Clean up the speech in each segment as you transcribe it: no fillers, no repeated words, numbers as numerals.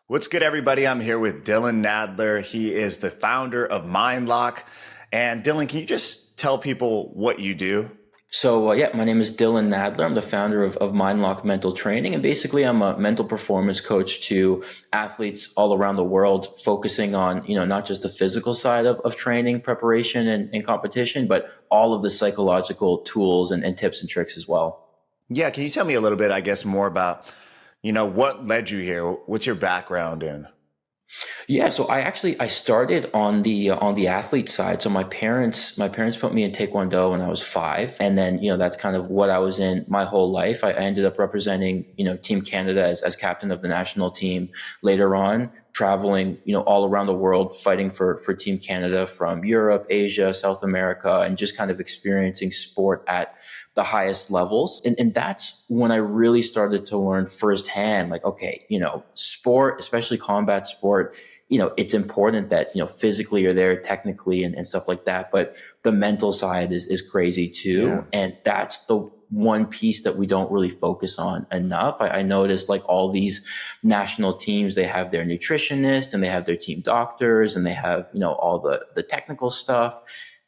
What's good, everybody? I'm here with Dylan Nadler. He is the founder of MindLock. And Dylan, can you just tell people what you do? My name is Dylan Nadler. I'm the founder of MindLock Mental Training. And basically, I'm a mental performance coach to athletes all around the world, focusing on, not just the physical side of training, preparation, and competition, but all of the psychological tools and tips and tricks as well. Yeah, can you tell me a little bit, I guess, more about, what led you here? What's your background in? Yeah, so I started on the athlete side. So my parents put me in Taekwondo when I was 5, and then that's kind of what I was in my whole life. I ended up representing Team Canada as captain of the national team. Later on, traveling all around the world, fighting for Team Canada from Europe, Asia, South America, and just kind of experiencing sport at the highest levels. And that's when I really started to learn firsthand, like, okay, sport, especially combat sport, it's important that, physically you're there technically and stuff like that. But the mental side is crazy too. Yeah. And that's the one piece that we don't really focus on enough. I noticed like all these national teams, they have their nutritionist and they have their team doctors and they have, all the technical stuff.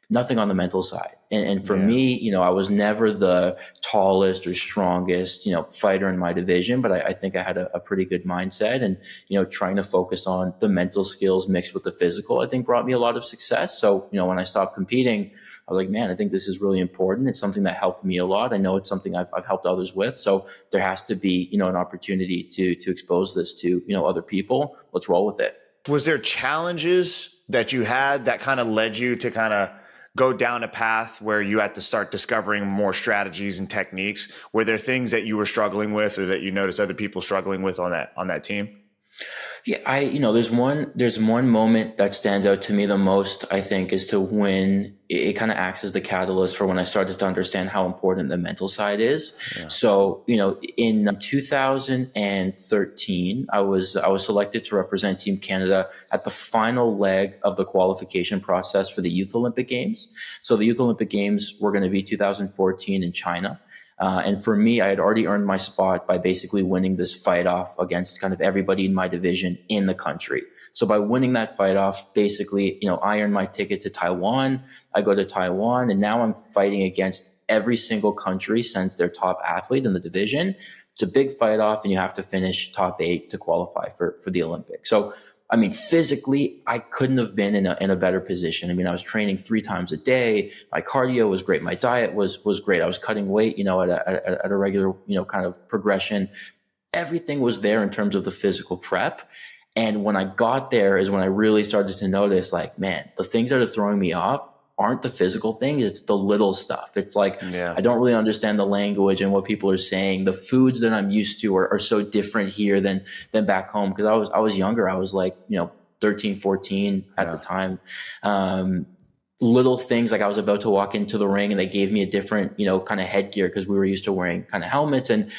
Nothing on the mental side. And for me, I was never the tallest or strongest, fighter in my division, but I think I had a pretty good mindset, and, trying to focus on the mental skills mixed with the physical, I think brought me a lot of success. So, when I stopped competing, I was like, man, I think this is really important. It's something that helped me a lot. I know it's something I've helped others with. So there has to be, an opportunity to expose this to, other people. Let's roll with it. Was there challenges that you had that kind of led you to kind of go down a path where you had to start discovering more strategies and techniques? Were there things that you were struggling with or that you noticed other people struggling with on that team? Yeah, there's one moment that stands out to me the most, I think, is to when it kind of acts as the catalyst for when I started to understand how important the mental side is. Yeah. So, in 2013, I was selected to represent Team Canada at the final leg of the qualification process for the Youth Olympic Games. So the Youth Olympic Games were going to be 2014 in China. And for me, I had already earned my spot by basically winning this fight off against kind of everybody in my division in the country. So by winning that fight off, basically, I earned my ticket to Taiwan. I go to Taiwan, and now I'm fighting against every single country since their top athlete in the division. It's a big fight off, and you have to finish top 8 to qualify for the Olympics. So physically, I couldn't have been in a better position. I was training 3 times a day. My cardio was great. My diet was great. I was cutting weight, at a regular, kind of progression. Everything was there in terms of the physical prep. And when I got there is when I really started to notice, like, man, the things that are throwing me off aren't the physical things, it's the little stuff. It's like, I don't really understand the language and what people are saying. The foods that I'm used to are so different here than back home. Cause I was younger. I was like, 13, 14 at the time. Little things, like I was about to walk into the ring and they gave me a different, kind of headgear because we were used to wearing kind of helmets. And,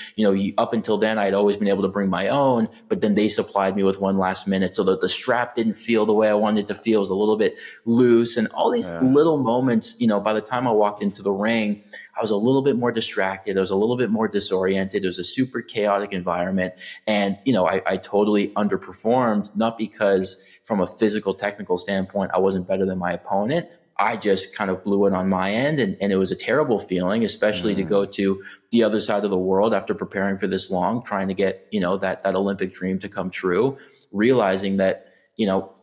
up until then, I had always been able to bring my own, but then they supplied me with one last minute so that the strap didn't feel the way I wanted it to feel. It was a little bit loose, and all these little moments, by the time I walked into the ring, I was a little bit more distracted. I was a little bit more disoriented. It was a super chaotic environment. And, I totally underperformed, not because from a physical, technical standpoint, I wasn't better than my opponent. I just kind of blew it on my end, and it was a terrible feeling, especially to go to the other side of the world after preparing for this long, trying to get, that Olympic dream to come true, realizing that,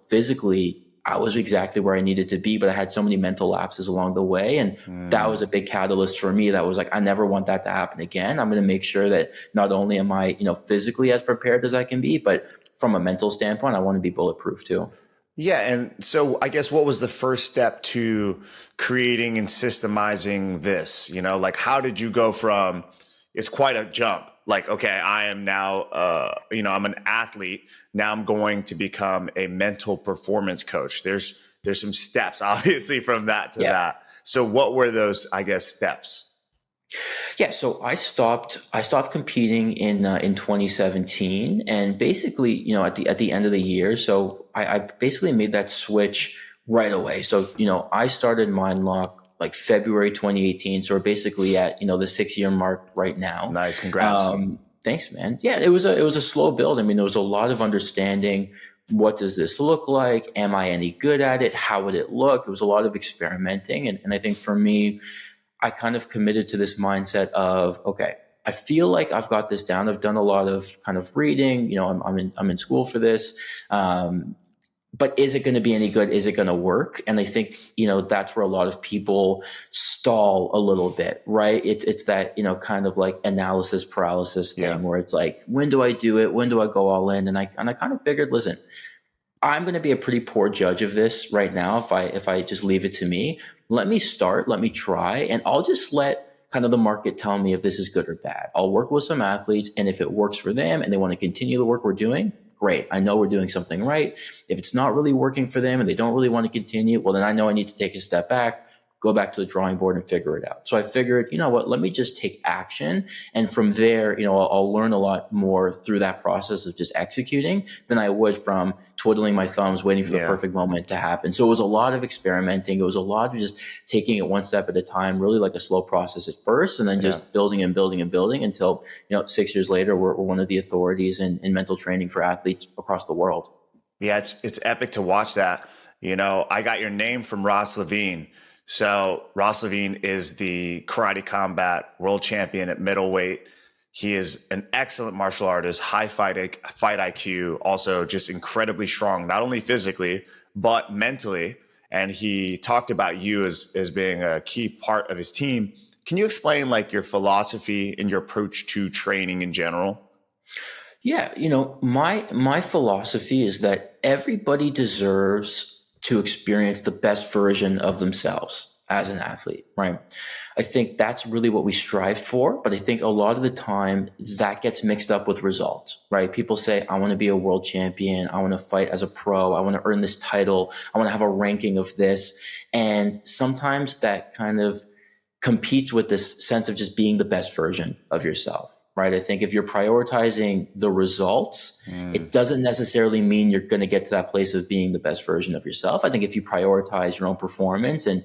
physically I was exactly where I needed to be, but I had so many mental lapses along the way. And that was a big catalyst for me. That was like, I never want that to happen again. I'm going to make sure that not only am I, physically as prepared as I can be, but from a mental standpoint, I want to be bulletproof too. Yeah. And so I guess what was the first step to creating and systemizing this? Like, how did you go from, it's quite a jump. Like, okay, I am now, I'm an athlete. Now I'm going to become a mental performance coach. There's some steps obviously from that to that. So what were those, I guess, steps? Yeah, so I stopped competing in 2017, and basically, at the end of the year, so I basically made that switch right away. So, I started MindLock like February 2018. So we're basically at, the 6-year mark right now. Nice. Congrats. Thanks, man. Yeah, it was a slow build. I mean, there was a lot of understanding. What does this look like? Am I any good at it? How would it look? It was a lot of experimenting. And I think for me, I kind of committed to this mindset of, okay, I feel like I've got this down. I've done a lot of kind of reading. I'm in school for this. But is it going to be any good? Is it going to work? And I think, that's where a lot of people stall a little bit, right? It's that, kind of like analysis paralysis thing where it's like, when do I do it? When do I go all in? And I kind of figured, listen, I'm going to be a pretty poor judge of this right now. If I just leave it to me, let me start, let me try, and I'll just let kind of the market tell me if this is good or bad. I'll work with some athletes, and if it works for them and they want to continue the work we're doing, great. I know we're doing something right. If it's not really working for them and they don't really want to continue, well, then I know I need to take a step back, go back to the drawing board and figure it out. So I figured, you know what, let me just take action. And from there, I'll learn a lot more through that process of just executing than I would from twiddling my thumbs, waiting for the perfect moment to happen. So it was a lot of experimenting. It was a lot of just taking it one step at a time, really like a slow process at first, and then just building and building and building until, 6 years later, we're one of the authorities in mental training for athletes across the world. Yeah, it's epic to watch that. I got your name from Ross Levine. So Ross Levine is the karate combat world champion at middleweight. He is an excellent martial artist, high fight IQ, also just incredibly strong, not only physically, but mentally. And he talked about you as being a key part of his team. Can you explain like your philosophy and your approach to training in general? Yeah, my philosophy is that everybody deserves to experience the best version of themselves as an athlete, right? I think that's really what we strive for, but I think a lot of the time that gets mixed up with results, right? People say, I want to be a world champion. I want to fight as a pro. I want to earn this title. I want to have a ranking of this. And sometimes that kind of competes with this sense of just being the best version of yourself, right? I think if you're prioritizing the results, it doesn't necessarily mean you're going to get to that place of being the best version of yourself. I think if you prioritize your own performance and,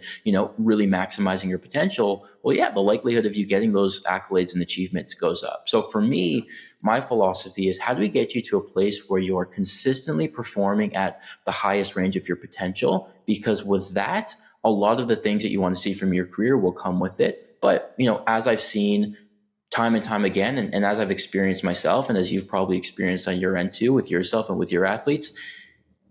really maximizing your potential, well, yeah, the likelihood of you getting those accolades and achievements goes up. So for me, my philosophy is, how do we get you to a place where you're consistently performing at the highest range of your potential? Because with that, a lot of the things that you want to see from your career will come with it. But, as I've seen time and time again, and as I've experienced myself, and as you've probably experienced on your end too, with yourself and with your athletes,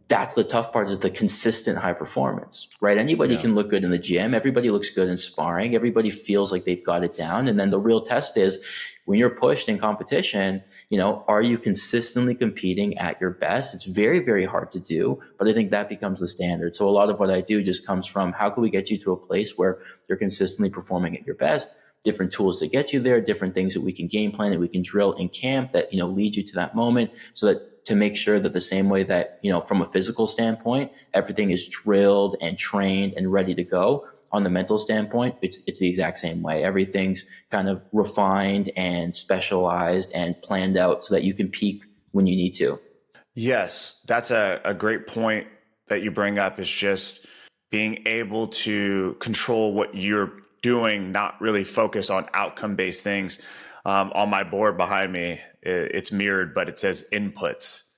that's the tough part, is the consistent high performance, right? Anybody can look good in the gym. Everybody looks good in sparring. Everybody feels like they've got it down. And then the real test is, when you're pushed in competition, are you consistently competing at your best? It's very, very hard to do, but I think that becomes the standard. So a lot of what I do just comes from, how can we get you to a place where you're consistently performing at your best? Different tools to get you there, different things that we can game plan, that we can drill in camp that, lead you to that moment, so that to make sure that the same way that, from a physical standpoint, everything is drilled and trained and ready to go, on the mental standpoint, it's the exact same way. Everything's kind of refined and specialized and planned out so that you can peak when you need to. Yes, that's a great point that you bring up, is just being able to control what you're doing, not really focus on outcome-based things. On my board behind me, it's mirrored, but it says inputs.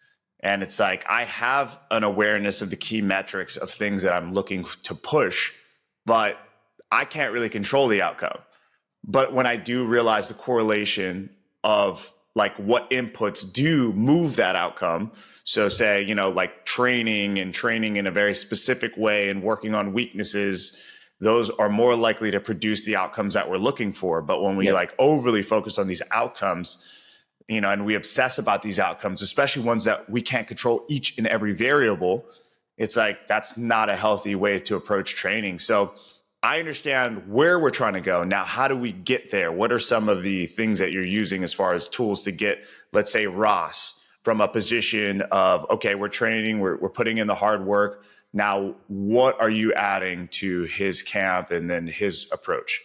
And it's like, I have an awareness of the key metrics of things that I'm looking to push, but I can't really control the outcome. But when I do realize the correlation of like what inputs do move that outcome, so say, like training in a very specific way and working on weaknesses, those are more likely to produce the outcomes that we're looking for. But when we like overly focus on these outcomes, and we obsess about these outcomes, especially ones that we can't control each and every variable, it's like, that's not a healthy way to approach training. So I understand where we're trying to go. Now, how do we get there? What are some of the things that you're using as far as tools to get, let's say, Ross from a position of, okay, we're training, we're putting in the hard work. Now, what are you adding to his camp and then his approach?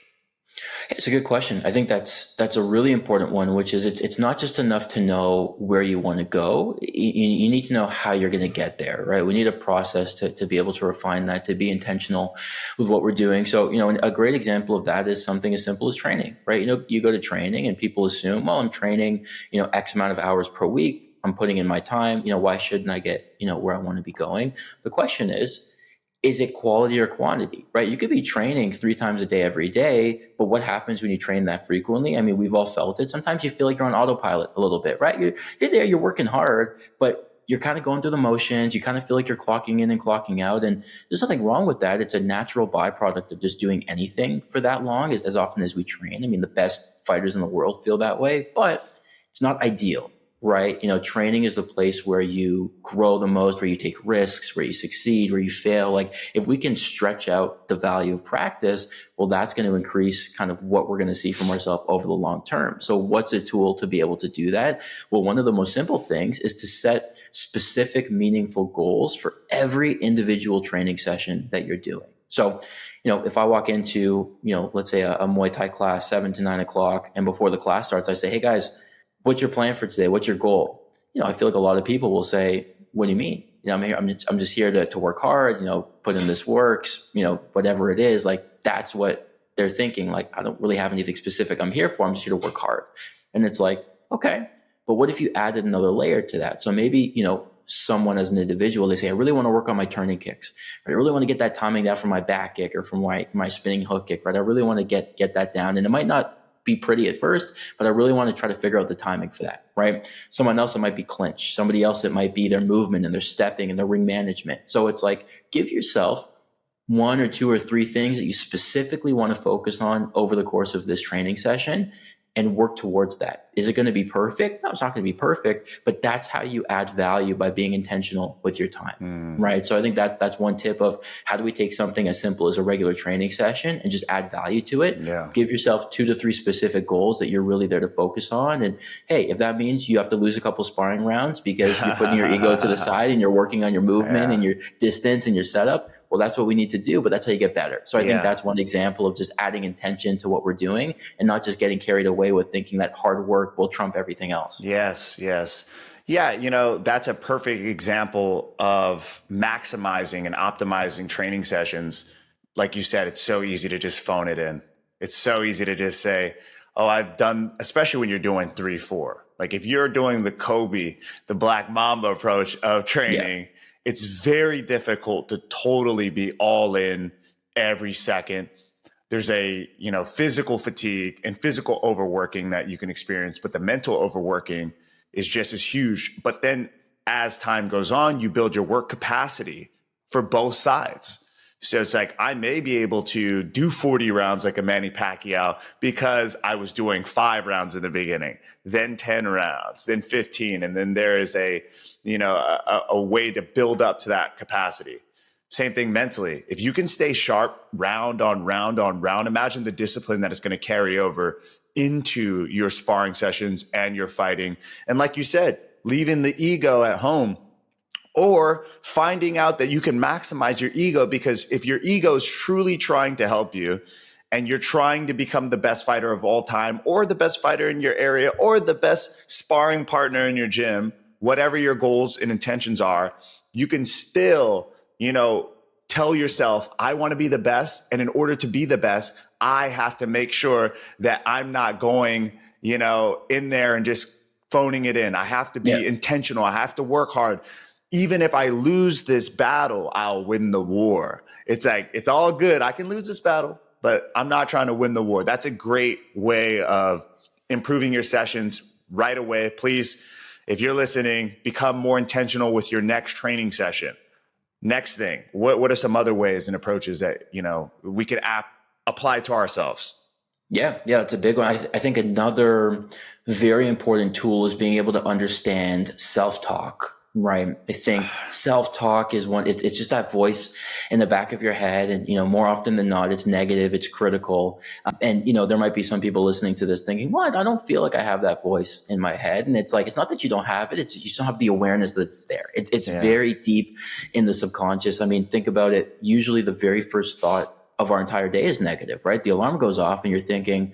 It's a good question. I think that's a really important one, which is it's not just enough to know where you want to go. You need to know how you're going to get there, right? We need a process to be able to refine that, to be intentional with what we're doing. So, a great example of that is something as simple as training, right? You go to training and people assume, well, I'm training, X amount of hours per week. I'm putting in my time. Why shouldn't I get, where I want to be going? The question is it quality or quantity, right? You could be training 3 times a day every day, but what happens when you train that frequently? I mean, we've all felt it. Sometimes you feel like you're on autopilot a little bit, right? You're there, you're working hard, but you're kind of going through the motions. You kind of feel like you're clocking in and clocking out. And there's nothing wrong with that. It's a natural byproduct of just doing anything for that long as often as we train. I mean, the best fighters in the world feel that way, but it's not ideal. Right? Training is the place where you grow the most, where you take risks, where you succeed, where you fail. Like if we can stretch out the value of practice, well, that's going to increase kind of what we're going to see from ourselves over the long term. So what's a tool to be able to do that? Well, one of the most simple things is to set specific, meaningful goals for every individual training session that you're doing. So, if I walk into, let's say a Muay Thai class, 7 to 9 o'clock, and before the class starts, I say, hey guys, what's your plan for today? What's your goal? I feel like a lot of people will say, what do you mean? I'm here. I'm just here to work hard, put in this works, whatever it is. Like that's what they're thinking. Like, I don't really have anything specific I'm here for. I'm just here to work hard. And it's like, okay, but what if you added another layer to that? So maybe, someone as an individual, they say, I really want to work on my turning kicks. I really want to get that timing down from my back kick or from my spinning hook kick, right? I really want to get that down. And it might not be pretty at first, but I really want to try to figure out the timing for that, right? Someone else, it might be clinch. Somebody else, it might be their movement and their stepping and their ring management. So it's like, give yourself 1 or 2 or 3 things that you specifically want to focus on over the course of this training session and work towards that. Is it going to be perfect? No, it's not going to be perfect, but that's how you add value by being intentional with your time, right? So I think that's one tip of how do we take something as simple as a regular training session and just add value to it. Yeah. Give yourself 2 to 3 specific goals that you're really there to focus on. And hey, if that means you have to lose a couple sparring rounds because you're putting your ego to the side and you're working on your movement and your distance and your setup, well, that's what we need to do, but that's how you get better. So I think that's one example of just adding intention to what we're doing and not just getting carried away with thinking that hard work will trump everything else. Yes. Yeah, that's a perfect example of maximizing and optimizing training sessions. Like you said, it's so easy to just phone it in. It's so easy to just say, oh, I've done, especially when you're doing 3-4. Like if you're doing the Kobe, the Black Mamba approach of training, it's very difficult to totally be all in every second. There's a, physical fatigue and physical overworking that you can experience, but the mental overworking is just as huge. But then as time goes on, you build your work capacity for both sides. So it's like, I may be able to do 40 rounds like a Manny Pacquiao because I was doing 5 rounds in the beginning, then 10 rounds, then 15. And then there is a way to build up to that capacity. Same thing mentally. If you can stay sharp round on round on round, imagine the discipline that is going to carry over into your sparring sessions and your fighting. And like you said, leaving the ego at home or finding out that you can maximize your ego, because if your ego is truly trying to help you and you're trying to become the best fighter of all time or the best fighter in your area or the best sparring partner in your gym, whatever your goals and intentions are, you can still tell yourself, I want to be the best. And in order to be the best, I have to make sure that I'm not going, in there and just phoning it in. I have to be intentional. I have to work hard. Even if I lose this battle, I'll win the war. It's like, it's all good. I can lose this battle, but I'm not trying to win the war. That's a great way of improving your sessions right away. Please, if you're listening, become more intentional with your next training session. Next thing, what are some other ways and approaches that, we could apply to ourselves? Yeah, that's a big one. I think another very important tool is being able to understand self-talk, right? I think self-talk is one, it's just that voice in the back of your head. And, more often than not, it's negative, it's critical. And, there might be some people listening to this thinking, what? I don't feel like I have that voice in my head. And it's like, it's not that you don't have it. You just don't have the awareness that it's there. It's very deep in the subconscious. I mean, think about it. Usually the very first thought of our entire day is negative, right? The alarm goes off and you're thinking,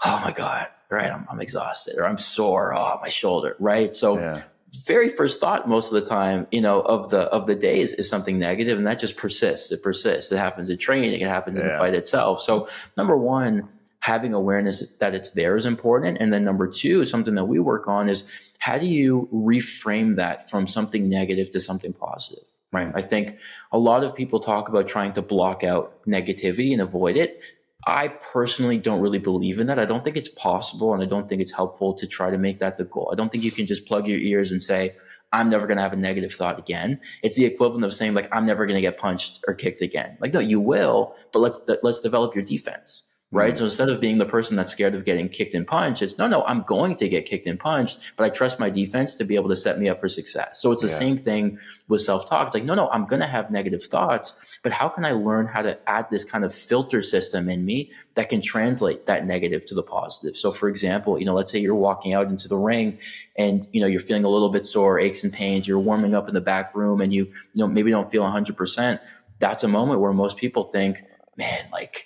oh my God, right? I'm exhausted, or I'm sore. Oh, my shoulder, right? So very first thought most of the time, of the day is something negative, and that just persists. It persists. It happens in training. It happens in the fight itself. So number one, having awareness that it's there is important. And then number two, something that we work on is how do you reframe that from something negative to something positive, right? I think a lot of people talk about trying to block out negativity and avoid it. I personally don't really believe in that. I don't think it's possible, and I don't think it's helpful to try to make that the goal. I don't think you can just plug your ears and say, I'm never going to have a negative thought again. It's the equivalent of saying, like, I'm never going to get punched or kicked again. Like, no, you will, but let's develop your defense. Right. So instead of being the person that's scared of getting kicked and punched, it's no, I'm going to get kicked and punched, but I trust my defense to be able to set me up for success. So it's the same thing with self-talk. It's like, no, I'm going to have negative thoughts, but how can I learn how to add this kind of filter system in me that can translate that negative to the positive? So for example, let's say you're walking out into the ring and, you're feeling a little bit sore, aches and pains, you're warming up in the back room and you maybe don't feel 100%. That's a moment where most people think, man, like,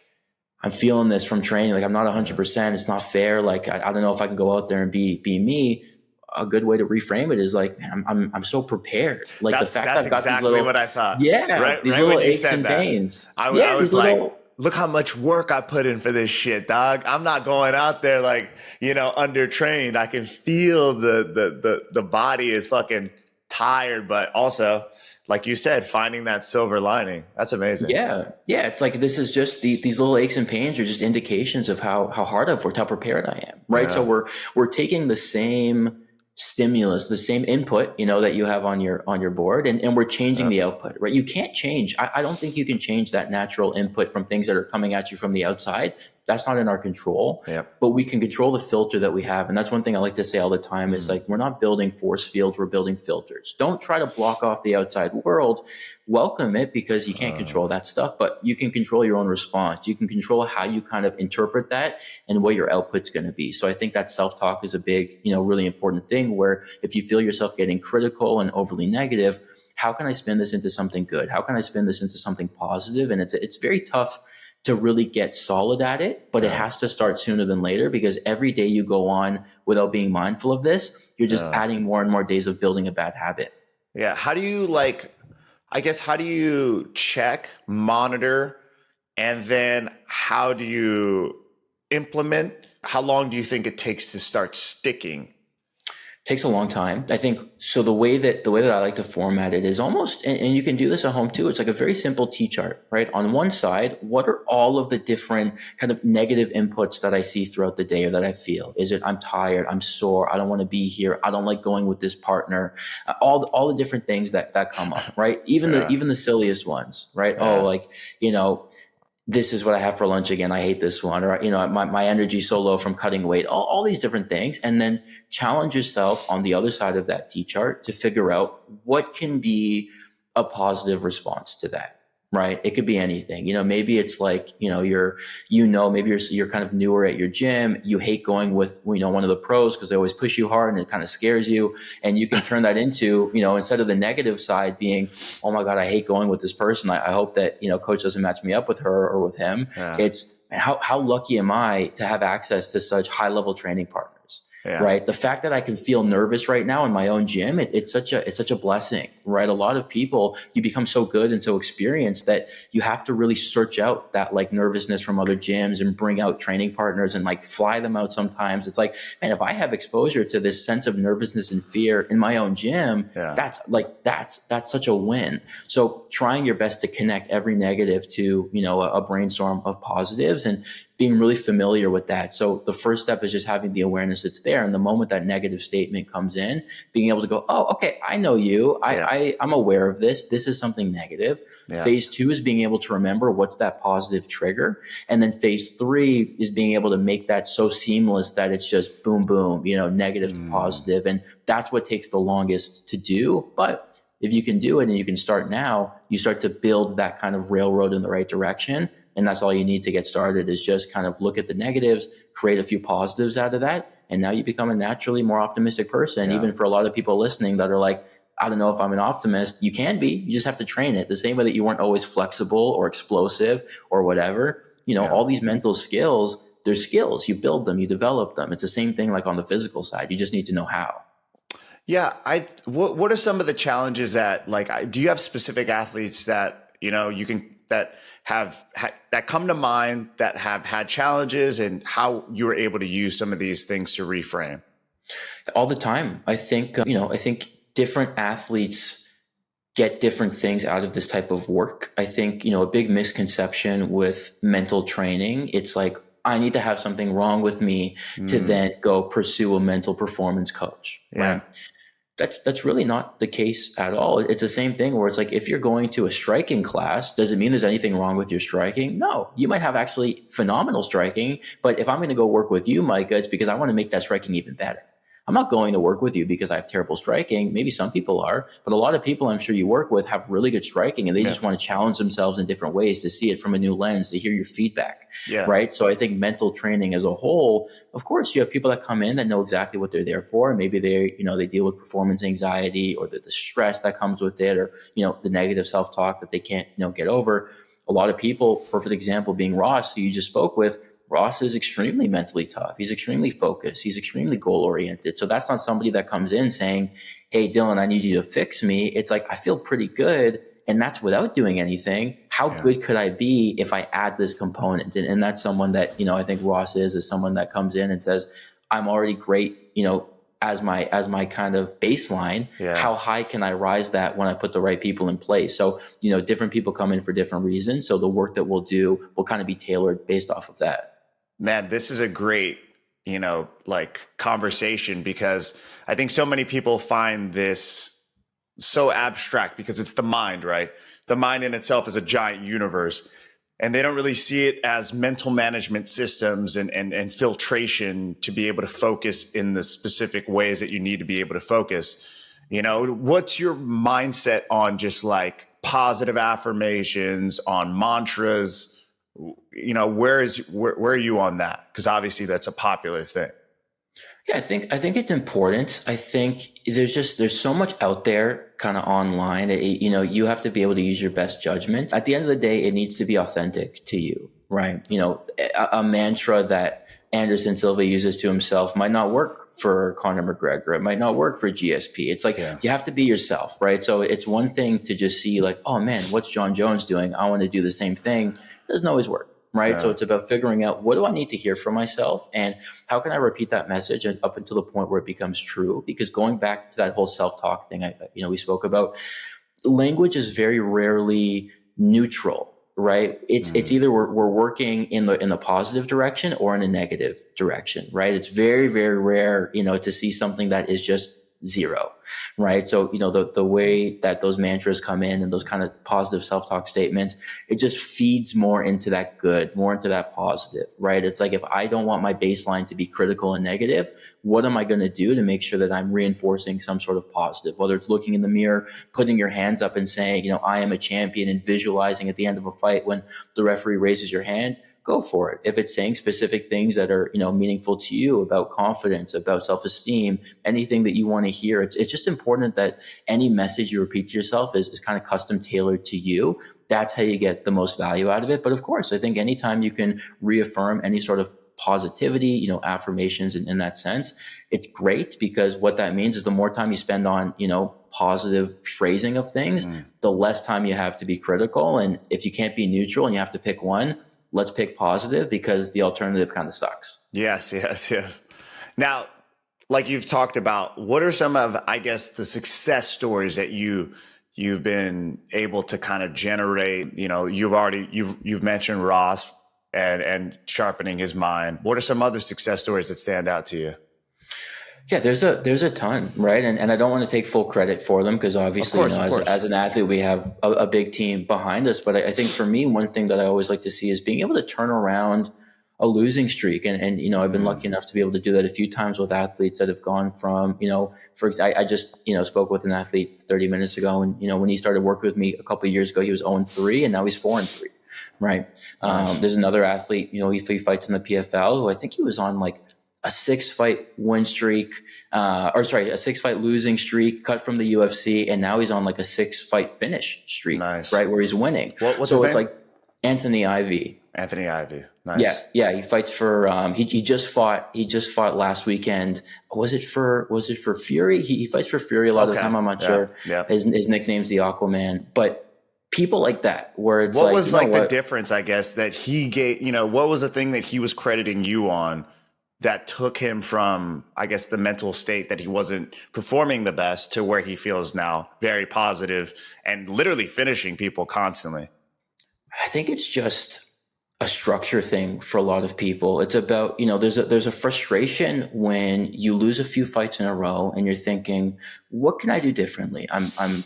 I'm feeling this from training. Like, I'm not 100%. It's not fair. Like, I don't know if I can go out there and be me. A good way to reframe it is like, man, I'm so prepared. Like, the fact that I've got exactly these little, what I thought. these little aches and pains. I was like, look how much work I put in for this shit, dog. I'm not going out there like, undertrained. I can feel the body is fucking tired, but also, like you said, finding that silver lining. That's amazing. Yeah. It's like, this is just these little aches and pains are just indications of how hard I've worked, how prepared I am. Right. So we're taking the same stimulus, the same input, that you have on your board, and we're changing the output, right? You can't change. I don't think you can change that natural input from things that are coming at you from the outside. That's not in our control, but we can control the filter that we have. And that's one thing I like to say all the time is like, we're not building force fields, we're building filters. Don't try to block off the outside world. Welcome it, because you can't control that stuff, but you can control your own response. You can control how you kind of interpret that and what your output's going to be. So I think that self-talk is a big, really important thing, where if you feel yourself getting critical and overly negative, how can I spin this into something good? How can I spin this into something positive? And it's very tough to really get solid at it, but it has to start sooner than later, because every day you go on without being mindful of this, you're just adding more and more days of building a bad habit. Yeah. How do you how do you check, monitor, and then how do you implement? How long do you think it takes to start sticking? Takes a long time. I think so. The way that I like to format it is almost, and you can do this at home too. It's like a very simple T chart, right? On one side, what are all of the different kind of negative inputs that I see throughout the day or that I feel? Is it I'm tired, I'm sore, I don't want to be here, I don't like going with this partner, all the different things that come up, right? Even the silliest ones, right? Oh, like, this is what I have for lunch again. I hate this one. Or, my energy's so low from cutting weight, all these different things. And then challenge yourself on the other side of that T chart to figure out what can be a positive response to that. Right. It could be anything, maybe it's like, maybe you're kind of newer at your gym. You hate going with, one of the pros because they always push you hard and it kind of scares you. And you can turn that into, instead of the negative side being, oh my God, I hate going with this person. I hope that, coach doesn't match me up with her or with him. It's how lucky am I to have access to such high level training partners? Right. The fact that I can feel nervous right now in my own gym, it's such a blessing, right? A lot of people, you become so good and so experienced that you have to really search out that like nervousness from other gyms and bring out training partners and like fly them out sometimes. It's like, man, if I have exposure to this sense of nervousness and fear in my own gym, that's such a win. So trying your best to connect every negative to, a brainstorm of positives and being really familiar with that. So the first step is just having the awareness it's there. And the moment that negative statement comes in, being able to go, oh, okay, I know you. I'm aware of this. This is something negative. Phase 2 is being able to remember what's that positive trigger. And then phase 3 is being able to make that so seamless that it's just boom, boom, negative to positive. And that's what takes the longest to do. But if you can do it and you can start now, you start to build that kind of railroad in the right direction. And that's all you need to get started, is just kind of look at the negatives, create a few positives out of that. And now you become a naturally more optimistic person. Even for a lot of people listening that are like, I don't know if I'm an optimist. You can be. You just have to train it. The same way that you weren't always flexible or explosive or whatever. All these mental skills, they're skills. You build them, you develop them. It's the same thing like on the physical side. You just need to know how. Yeah. What are some of the challenges that, like, do you have specific athletes that, you can, that that come to mind that have had challenges, and how you were able to use some of these things to reframe? All the time. I think, I think different athletes get different things out of this type of work. I think, a big misconception with mental training, it's like, I need to have something wrong with me to then go pursue a mental performance coach. Yeah. Right? That's really not the case at all. It's the same thing where it's like, if you're going to a striking class, does it mean there's anything wrong with your striking? No, you might have actually phenomenal striking, but if I'm going to go work with you, Micah, it's because I want to make that striking even better. I'm not going to work with you because I have terrible striking. Maybe some people are, but a lot of people I'm sure you work with have really good striking, and they just want to challenge themselves in different ways to see it from a new lens, to hear your feedback. Yeah. Right. So I think mental training as a whole, of course, you have people that come in that know exactly what they're there for. Maybe they deal with performance anxiety, or the stress that comes with it, or, the negative self-talk that they can't, get over. A lot of people, perfect example being Ross, who you just spoke with. Ross is extremely mentally tough. He's extremely focused. He's extremely goal oriented. So that's not somebody that comes in saying, hey, Dylan, I need you to fix me. It's like, I feel pretty good. And that's without doing anything. How good could I be if I add this component? And that's someone that, I think Ross is someone that comes in and says, I'm already great, as my kind of baseline. How high can I rise that when I put the right people in place? So, different people come in for different reasons. So the work that we'll do will kind of be tailored based off of that. Man, this is a great, conversation, because I think so many people find this so abstract because it's the mind, right? The mind in itself is a giant universe, and they don't really see it as mental management systems and filtration to be able to focus in the specific ways that you need to be able to focus. What's your mindset on just like positive affirmations, on mantras? Where are you on that? Because obviously that's a popular thing. Yeah, I think it's important. I think there's so much out there kind of online. You have to be able to use your best judgment. At the end of the day, it needs to be authentic to you, right? A mantra that Anderson Silva uses to himself might not work for Conor McGregor. It might not work for GSP. It's like, you have to be yourself, right? So it's one thing to just see like, oh man, what's John Jones doing? I want to do the same thing. It doesn't always work, right? So it's about figuring out, what do I need to hear from myself, and how can I repeat that message and up until the point where it becomes true? Because going back to that whole self-talk thing, we spoke about, language is very rarely neutral. Right. It's either we're working in the positive direction or in a negative direction. Right. It's very, very rare, to see something that is just zero. Right. So, the way that those mantras come in and those kind of positive self-talk statements, it just feeds more into that good, more into that positive. Right. It's like, if I don't want my baseline to be critical and negative, what am I going to do to make sure that I'm reinforcing some sort of positive, whether it's looking in the mirror, putting your hands up and saying, I am a champion, and visualizing at the end of a fight when the referee raises your hand. Go for it. If it's saying specific things that are, meaningful to you about confidence, about self-esteem, anything that you want to hear, it's just important that any message you repeat to yourself is kind of custom tailored to you. That's how you get the most value out of it. But of course, I think anytime you can reaffirm any sort of positivity, affirmations in that sense, it's great, because what that means is the more time you spend on, positive phrasing of things, the less time you have to be critical. And if you can't be neutral and you have to pick one, let's pick positive, because the alternative kind of sucks. Yes. Now, like you've talked about, what are some of, I guess, the success stories that you've been able to kind of generate? You've mentioned Ross and sharpening his mind. What are some other success stories that stand out to you? Yeah, there's a ton, right? And I don't want to take full credit for them, because obviously, as an athlete, we have a big team behind us. But I think for me, one thing that I always like to see is being able to turn around a losing streak. And I've been lucky enough to be able to do that a few times with athletes that have gone from, I just, spoke with an athlete 30 minutes ago. And, when he started working with me a couple of years ago, he was 0-3, and now he's 4-3. Right. Nice. There's another athlete, he fights in the PFL, who I think he was on like a 6-fight win streak, a 6-fight losing streak, cut from the UFC, and now he's on like a 6-fight finish streak, Nice. right, where he's winning. What's so his it's name? like Anthony Ivy. Anthony Ivy. Nice. Yeah. He fights for. He just fought last weekend. Was it for Fury? He fights for Fury a lot of the time. I'm not sure. Yeah. His nickname's the Aquaman, but people like that, where it's what was like the difference, I guess, that he gave, what was the thing that he was crediting you on that took him from, I guess, the mental state that he wasn't performing the best to where he feels now very positive and literally finishing people constantly? I think it's just a structure thing for a lot of people. It's about, there's a frustration when you lose a few fights in a row and you're thinking, what can I do differently? I'm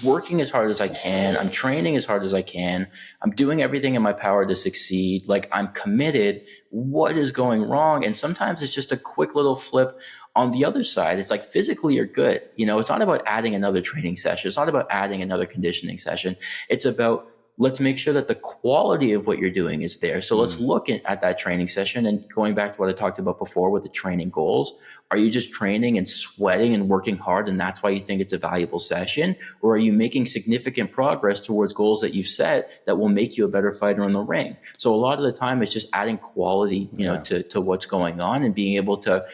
working as hard as I can. I'm training as hard as I can. I'm doing everything in my power to succeed. Like, I'm committed. What is going wrong? And sometimes it's just a quick little flip on the other side. It's like, physically you're good. It's not about adding another training session. It's not about adding another conditioning session. It's about, let's make sure that the quality of what you're doing is there. So let's look at that training session, and going back to what I talked about before with the training goals. Are you just training and sweating and working hard, and that's why you think it's a valuable session? Or are you making significant progress towards goals that you've set that will make you a better fighter in the ring? So a lot of the time it's just adding quality, to what's going on, and being able to,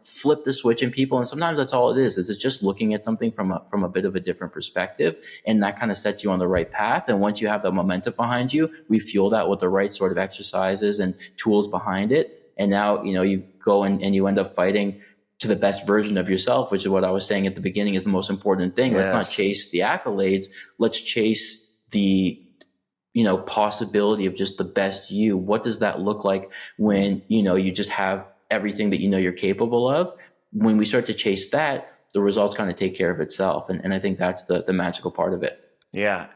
flip the switch in people. And sometimes that's all it is it's just looking at something from a bit of a different perspective. And that kind of sets you on the right path. And once you have the momentum behind you, we fuel that with the right sort of exercises and tools behind it. And now, you go and you end up fighting to the best version of yourself, which is what I was saying at the beginning is the most important thing. Yes. Let's not chase the accolades. Let's chase the, possibility of just the best you. What does that look like when, you just have everything that you're capable of? When we start to chase that, the results kind of take care of itself. And I think that's the magical part of it. Yeah.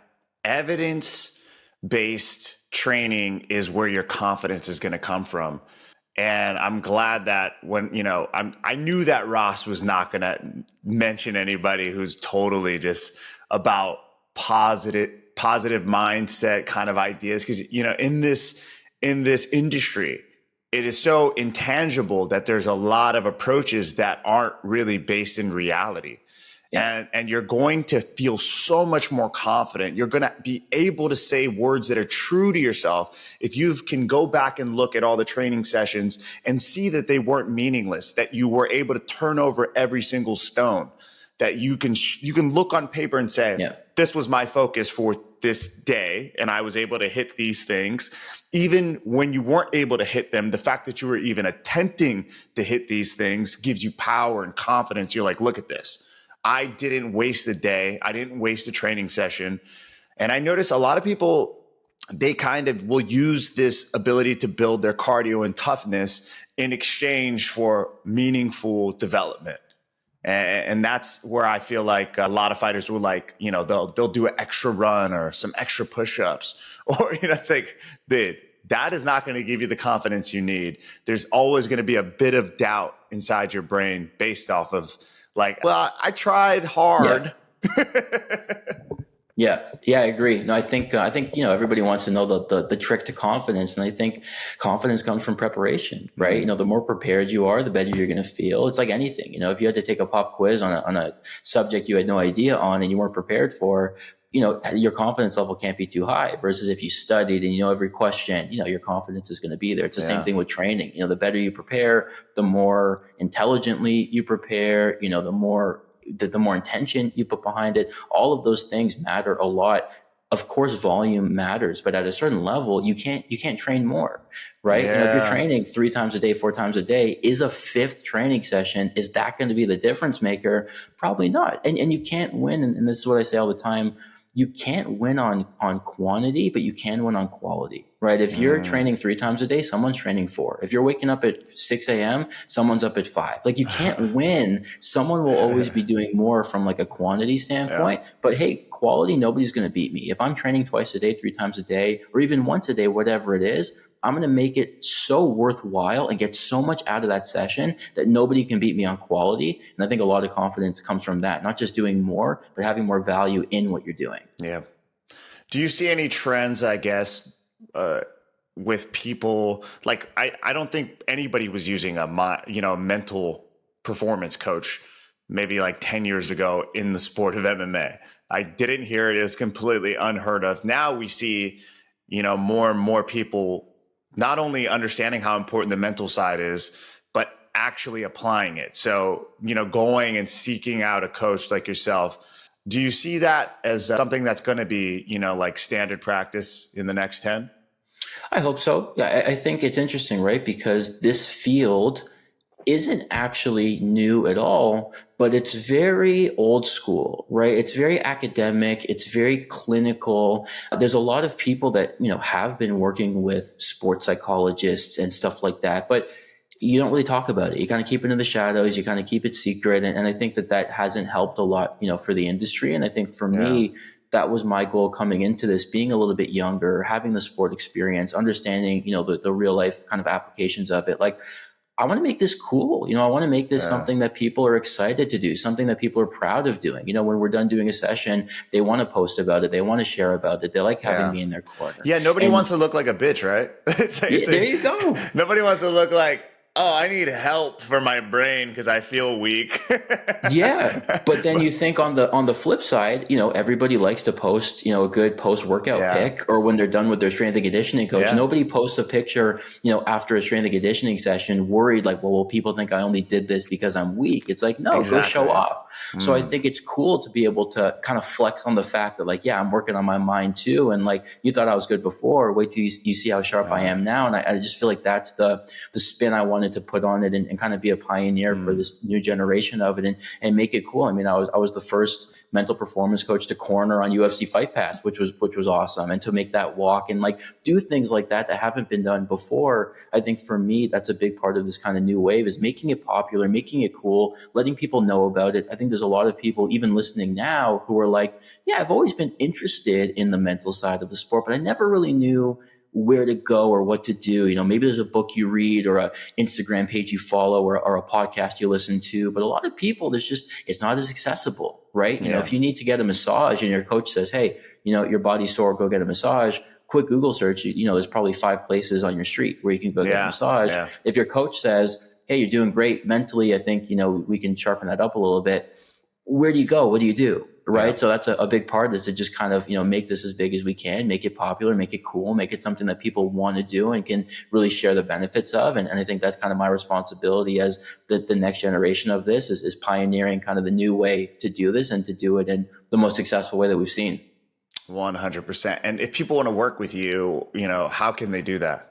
Evidence-based training is where your confidence is going to come from. And I'm glad that when, I knew that Ross was not going to mention anybody who's totally just about positive mindset kind of ideas. Because, in this industry, it is so intangible that there's a lot of approaches that aren't really based in reality. Yeah. And you're going to feel so much more confident. You're going to be able to say words that are true to yourself if you can go back and look at all the training sessions and see that they weren't meaningless, that you were able to turn over every single stone, that you can look on paper and say, This was my focus for this day, and I was able to hit these things. Even when you weren't able to hit them, the fact that you were even attempting to hit these things gives you power and confidence. You're like, look at this. I didn't waste the day. I didn't waste a training session. And I notice a lot of people, they kind of will use this ability to build their cardio and toughness in exchange for meaningful development. And that's where I feel like a lot of fighters will they'll do an extra run or some extra push-ups, or, it's like, dude, that is not going to give you the confidence you need. There's always going to be a bit of doubt inside your brain based off of, well, I tried hard. Yeah, I agree. No, I think everybody wants to know the trick to confidence, and I think confidence comes from preparation, right? The more prepared you are, the better you're going to feel. It's like anything. If you had to take a pop quiz on a subject you had no idea on and you weren't prepared for, your confidence level can't be too high. Versus if you studied and every question, your confidence is going to be there. It's the same thing with training. The better you prepare, the more intelligently you prepare. The more intention you put behind it. All of those things matter a lot. Of course, volume matters, but at a certain level, you can't train more, right? Yeah. If you're training 3 times a day, 4 times a day, is a 5th training session, is that going to be the difference maker? Probably not. And you can't win. And this is what I say all the time. You can't win on quantity, but you can win on quality, right? If you're training 3 times a day, someone's training 4. If you're waking up at 6 a.m., someone's up at 5. Like, you can't win. Someone will always be doing more from like a quantity standpoint. Yeah. But hey, quality, nobody's going to beat me. If I'm training twice a day, 3 times a day, or even once a day, whatever it is, I'm going to make it so worthwhile and get so much out of that session that nobody can beat me on quality. And I think a lot of confidence comes from that, not just doing more, but having more value in what you're doing. Yeah. Do you see any trends, I guess, with people? Like, I don't think anybody was using a mental performance coach maybe like 10 years ago in the sport of MMA. I didn't hear it. It was completely unheard of. Now we see, more and more people not only understanding how important the mental side is, but actually applying it. So, going and seeking out a coach like yourself. Do you see that as something that's going to be, like standard practice in the next 10? I hope so. Yeah, I think it's interesting, right? Because this field isn't actually new at all, but it's very old school, right? It's very academic. It's very clinical. There's a lot of people that, have been working with sports psychologists and stuff like that, but you don't really talk about it. You kind of keep it in the shadows. You kind of keep it secret. And I think that hasn't helped a lot, for the industry. And I think for me, that was my goal coming into this, being a little bit younger, having the sport experience, understanding, the real life kind of applications of it. Like, I want to make this cool. I want to make this something that people are excited to do, something that people are proud of doing. When we're done doing a session, they want to post about it. They want to share about it. They like having me in their corner. Yeah. Nobody wants to look like a bitch, right? There you go. Nobody wants to look like, oh, I need help for my brain because I feel weak. Yeah. But then you think on the flip side, everybody likes to post, a good post-workout pic, or when they're done with their strength and conditioning coach. Nobody posts a picture, after a strength and conditioning session worried like, well, will people think I only did this because I'm weak? It's like, no, go show off. So I think it's cool to be able to kind of flex on the fact that like, yeah, I'm working on my mind too. And like, you thought I was good before, wait till you see how sharp I am now. And I just feel like that's the spin I wanted to put on it, and kind of be a pioneer for this new generation of it, and make it cool. I mean, I was the first mental performance coach to corner on UFC Fight Pass, which was awesome. And to make that walk and like do things like that haven't been done before. I think for me, that's a big part of this kind of new wave, is making it popular, making it cool, letting people know about it. I think there's a lot of people even listening now who are like, yeah, I've always been interested in the mental side of the sport, but I never really knew where to go or what to do. Maybe there's a book you read or a Instagram page you follow or a podcast you listen to, but a lot of people, it's not as accessible, right? If you need to get a massage and your coach says, hey, your body's sore, go get a massage, quick Google search, there's probably 5 places on your street where you can go get a massage. If your coach says, hey, you're doing great mentally, I think, we can sharpen that up a little bit. Where do you go? What do you do? Right. So that's a big part of this, to just kind of, make this as big as we can, make it popular, make it cool, make it something that people want to do and can really share the benefits of. And I think that's kind of my responsibility as the next generation of this is pioneering kind of the new way to do this, and to do it in the most successful way that we've seen. 100%. And if people want to work with you, how can they do that?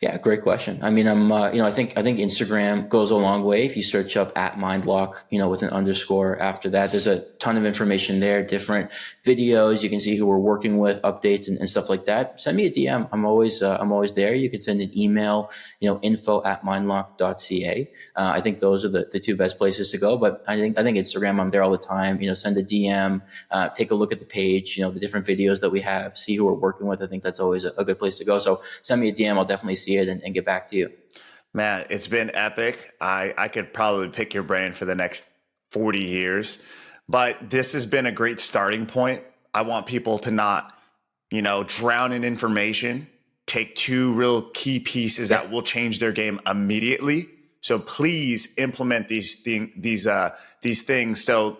Yeah, great question. I mean, I think Instagram goes a long way. If you search up @MindLock, with an underscore after that, there's a ton of information there, different videos. You can see who we're working with, updates and stuff like that. Send me a DM. I'm always there. You can send an email, info@mindlock.ca. I think those are the 2 best places to go. But I think Instagram, I'm there all the time. Send a DM, take a look at the page, the different videos that we have, see who we're working with. I think that's always a good place to go. So send me a DM. I'll definitely see it and get back to you. Man, it's been epic. I could probably pick your brain for the next 40 years, but this has been a great starting point. I want people to not, drown in information, take 2 real key pieces that will change their game immediately. So please implement these things. So,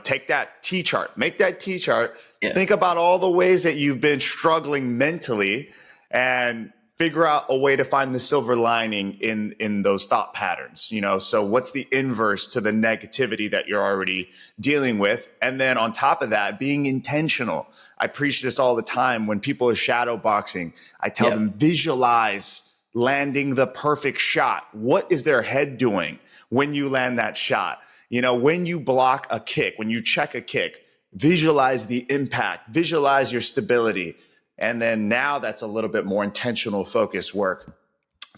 take that T-chart, make that T-chart, think about all the ways that you've been struggling mentally, and figure out a way to find the silver lining in those thought patterns. So what's the inverse to the negativity that you're already dealing with? And then on top of that, being intentional. I preach this all the time when people are shadow boxing. I tell them, visualize landing the perfect shot. What is their head doing when you land that shot? When you block a kick, when you check a kick, visualize the impact, visualize your stability. And then now that's a little bit more intentional focused work.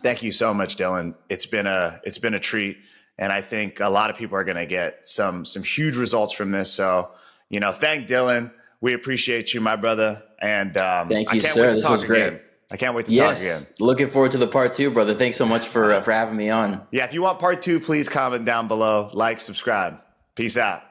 Thank you so much, Dylan. It's been a treat. And I think a lot of people are going to get some huge results from this. So, thank Dylan. We appreciate you, my brother. And thank you, I can't sir. wait to This talk was great. again. I can't wait to talk again. Looking forward to the part 2, brother. Thanks so much for having me on. Yeah. If you want part 2, please comment down below, like, subscribe. Peace out.